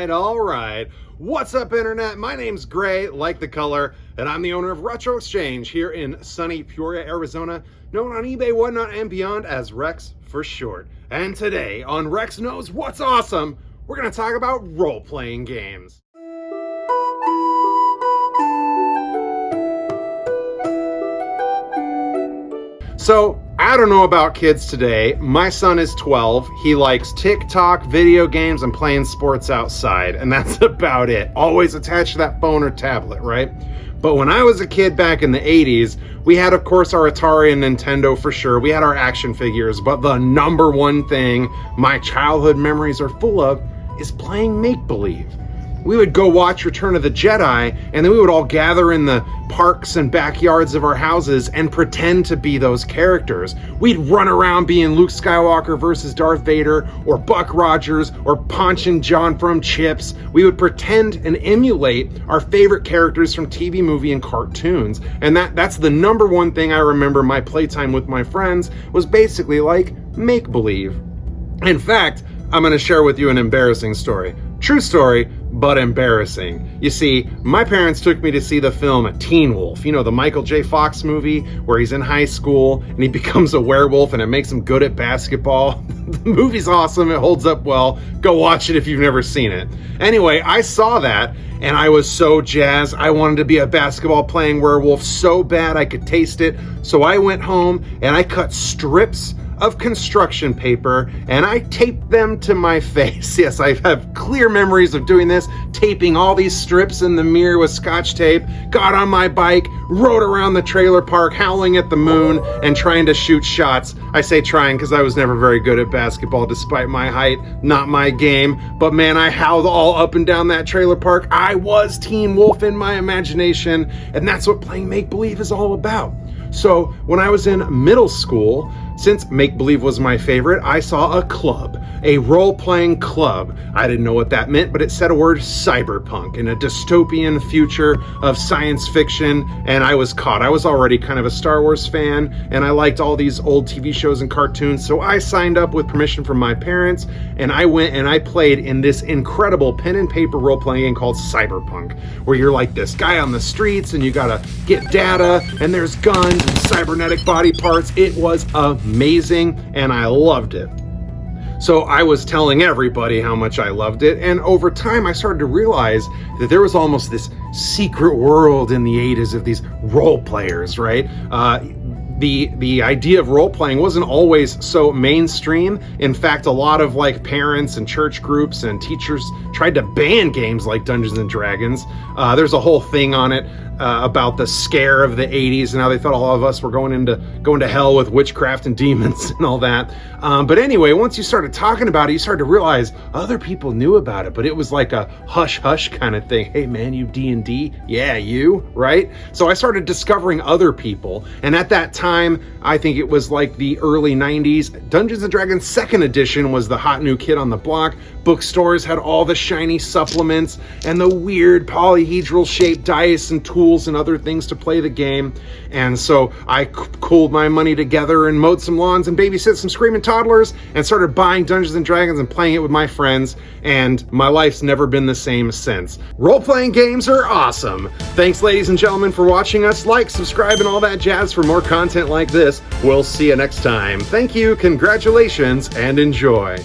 all right. What's up, Internet? My name's Gray, like the color, and I'm the owner of Retro Exchange here in sunny Peoria, Arizona, known on eBay, whatnot, and beyond as Rex for short. And today on Rex Knows What's Awesome, we're going to talk about role-playing games. So, I don't know about kids today. My son is 12. He likes TikTok, video games, and playing sports outside, and that's about it. Always attached to that phone or tablet, right? But when I was a kid back in the 80s, we had, of course, our Atari and Nintendo for sure. We had our action figures, but the number one thing my childhood memories are full of is playing make-believe. We would go watch Return of the Jedi, and then we would all gather in the parks and backyards of our houses and pretend to be those characters. We'd run around being Luke Skywalker versus Darth Vader, or Buck Rogers, or Ponch and John from Chips. We would pretend and emulate our favorite characters from TV, movie, and cartoons. And that's the number one thing I remember my playtime with my friends was basically like make-believe. In fact, I'm going to share with you an embarrassing story. True story, but embarrassing. You see, my parents took me to see the film Teen Wolf, you know, the Michael J. Fox movie where he's in high school and he becomes a werewolf and it makes him good at basketball. The movie's awesome, it holds up well. Go watch it if you've never seen it. Anyway, I saw that and I was so jazzed. I wanted to be a basketball playing werewolf so bad I could taste it. So I went home and I cut strips of construction paper and I taped them to my face. Yes, I have clear memories of doing this, taping all these strips in the mirror with Scotch tape, got on my bike, rode around the trailer park howling at the moon and trying to shoot shots. I say trying because I was never very good at basketball despite my height, not my game, but man, I howled all up and down that trailer park. I was Teen Wolf in my imagination, and that's what playing make-believe is all about. So when I was in middle school, since make-believe was my favorite, I saw a club, a role-playing club. I didn't know what that meant, but it said a word cyberpunk in a dystopian future of science fiction, and I was caught. I was already kind of a Star Wars fan, and I liked all these old TV shows and cartoons, so I signed up with permission from my parents, and I went and I played in this incredible pen and paper role-playing game called Cyberpunk, where you're like this guy on the streets, and you gotta get data, and there's guns and cybernetic body parts. It was amazing, and I loved it. So I was telling everybody how much I loved it, and over time I started to realize that there was almost this secret world in the 80s of these role players, right? The idea of role-playing wasn't always so mainstream. In fact, a lot of like parents and church groups and teachers tried to ban games like Dungeons and Dragons. There's a whole thing on it about the scare of the 80s and how they thought all of us were going to hell with witchcraft and demons and all that. But anyway, once you started talking about it, you started to realize other people knew about it, but it was like a hush-hush kind of thing. Hey man, you D&D? Yeah, you, right? So I started discovering other people, and at that time, I think it was like the early 90s, Dungeons & Dragons 2nd edition was the hot new kid on the block. Bookstores had all the shiny supplements and the weird polyhedral shaped dice and tools and other things to play the game. And so I cooled my money together and mowed some lawns and babysat some screaming toddlers and started buying Dungeons & Dragons and playing it with my friends, and my life's never been the same since. Role-playing games are awesome. Thanks, ladies and gentlemen, for watching us. Like, subscribe, and all that jazz for more content like this. We'll see you next time. Thank you, congratulations, and enjoy.